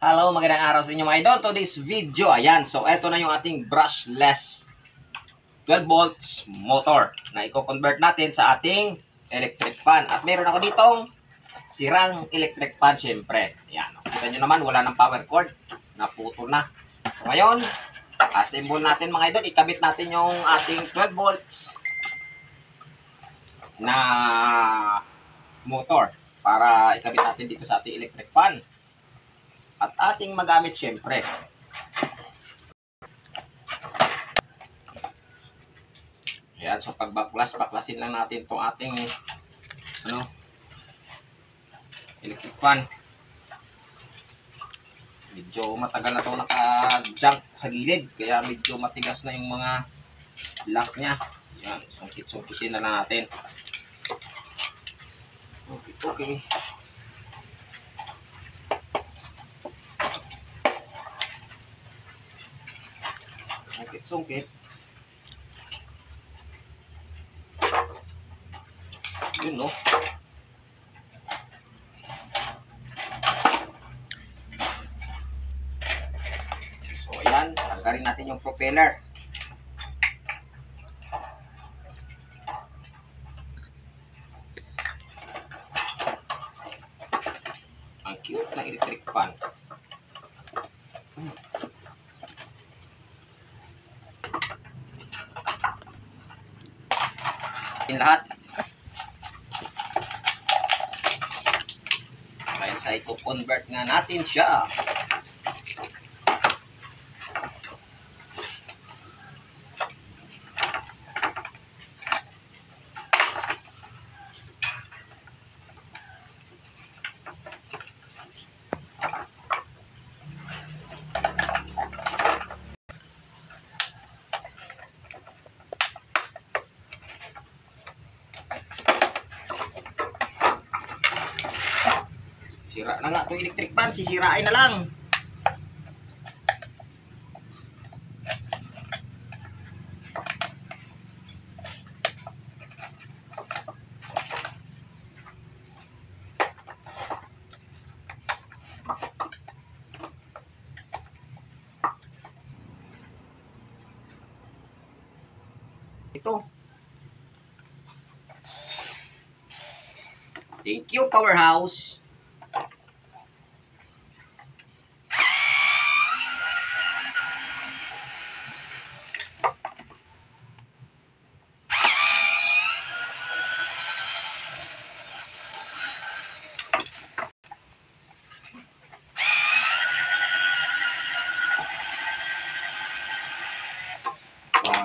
Hello, magandang araw sa inyo mga idol. To this video, ayan. So, eto na yung ating brushless 12 volts motor na i-convert natin sa ating electric fan. At meron ako ditong sirang electric fan, syempre. Ayan. Kita nyo naman, wala ng power cord. Naputol na. So, ngayon, assemble natin mga idol. Ikabit natin yung ating 12 volts na motor para ikabit natin dito sa ating electric fan. At ating magamit syempre. Ayan, so paklasin lang natin itong ating electric fan. Medyo matagal na ito naka-junk sa gilid, kaya medyo matigas na yung mga lock niya. Ayan, sungkit-sungkitin na lang natin. Okay. Sungkit. Yun, no? So, ayan. Tanggalin natin yung propeller. Ang cute na electric fan. In lahat. Kaya sa i-convert nga natin siya. Sira na nga itong electric fan, sisirain na lang. Ito. Thank you, Powerhouse.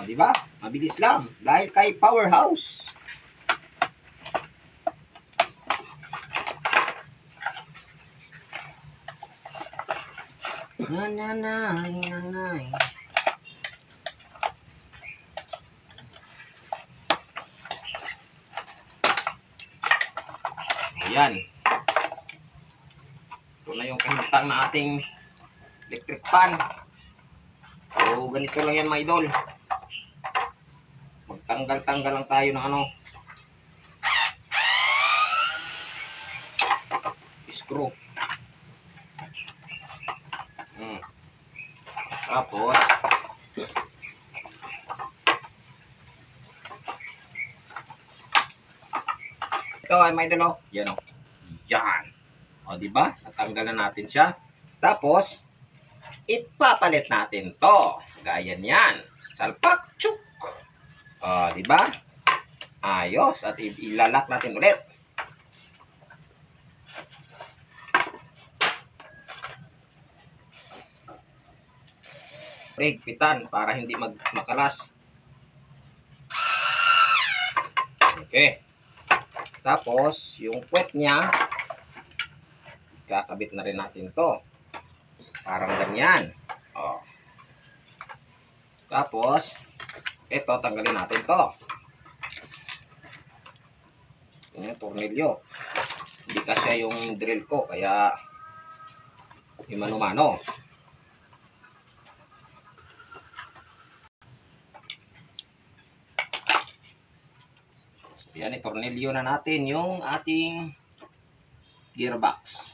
Di ba? Mabilis lang dahil kay Powerhouse. Nanay. Ayan. Ito na yung kahintang na ating electric fan. So, ganito lang yan mga idol. Magtanggal-tanggal lang tayo ng screw. Tapos ito ay may idol. Yan o. Yan. O diba? Natanggal na natin siya. Tapos ipapalit natin to. Gaya niyan. Salpak chuk. O diba? Ayos. At ilalak natin ulit. Higpitan para hindi makalas. Okay. Tapos, yung puwet niya, kakabit na rin natin to. Parang ganyan. O. Tapos, ito, tanggalin natin to. Yung tornilyo. Hindi kasi yung drill ko, kaya mano-mano. Yan, itornilyo na natin yung ating gearbox.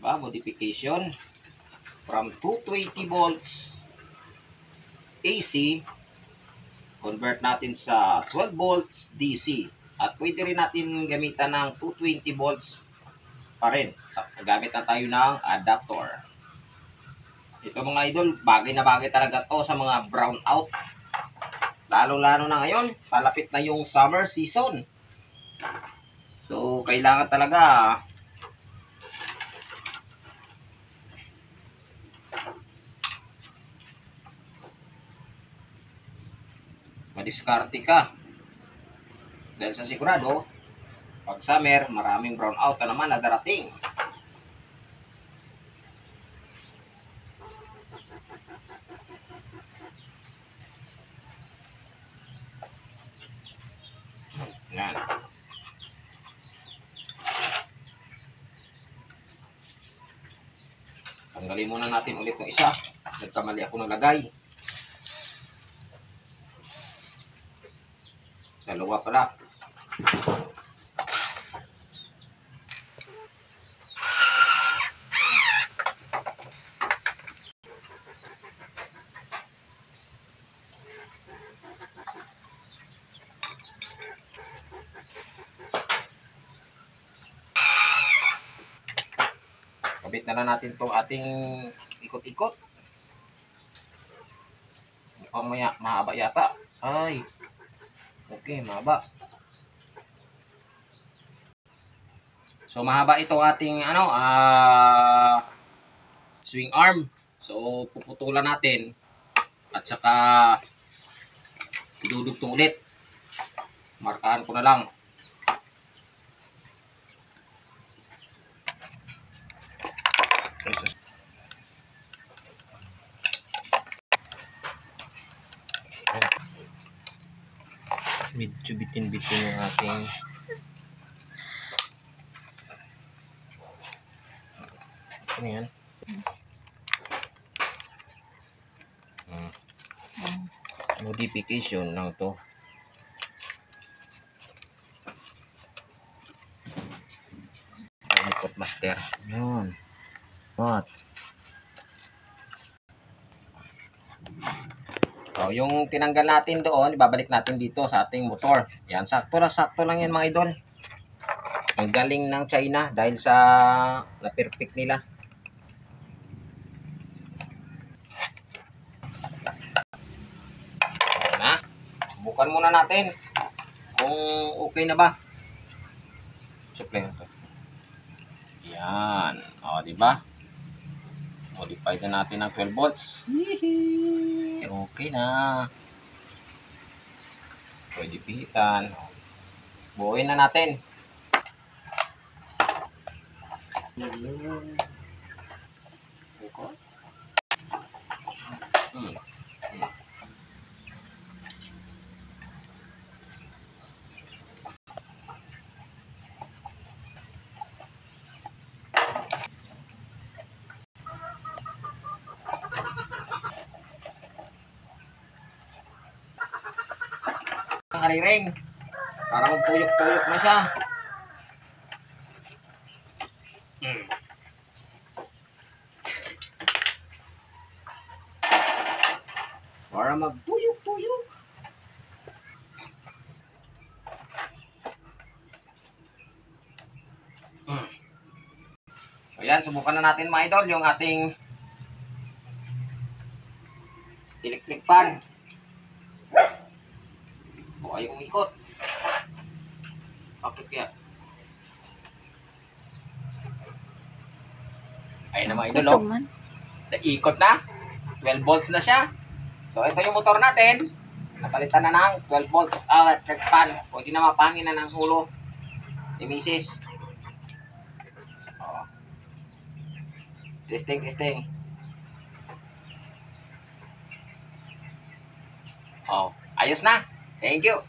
Diba? Modification from 220 volts AC, convert natin sa 12 volts DC. At pwede rin natin gamitan ng 220 volts pa rin. Gamit na tayo ng adapter. Ito mga idol, bagay na bagay talaga to sa mga brownout. Lalo-lalo na ngayon, palapit na yung summer season. So, kailangan talaga madiskarte ka. Dahil sa sigurado, pag summer, maraming brownout na naman na darating. Yan. Tanggalin muna natin ulit ng isa. Nagkamali ako ng lagay. Dalawa pala. Kabit na lang natin itong ating ikot-ikot. Mukhang mahaba yata. Ay. Okay, mahaba. So, mahaba ito ating swing arm. So, puputulan natin. At saka, idudugtong ulit. Markahan ko na lang. Medyo bitin-bitin yung ating ano yan? Modification lang to. Ikot master. Yun. What? So, yung tinanggal natin doon, ibabalik natin dito sa ating motor. Yan, sakto lang yan mga idol. Ang galing ng China dahil sa na-perfect nila. Na, bukan muna natin kung okay na ba. Supply na to. Yan. O, diba? Modify na natin ng 12 volts. Okay na. Pwede pihitan. Buuin na natin. Ang ariring. Para magtuyok-tuyok na siya. Para magtuyok-tuyok. Ayan, subukan na natin mga idol yung ating electric fan. O, ay umikot. Bakit kaya? Ayun na mga idol, oh. Naikot na. 12 volts na siya. So, ito yung motor natin. Napalitan na ng 12 volts electric fan. Pwede na mapangin na ng hulo ni Mrs. Oh. Testing. Oh, ayos na. Thank you.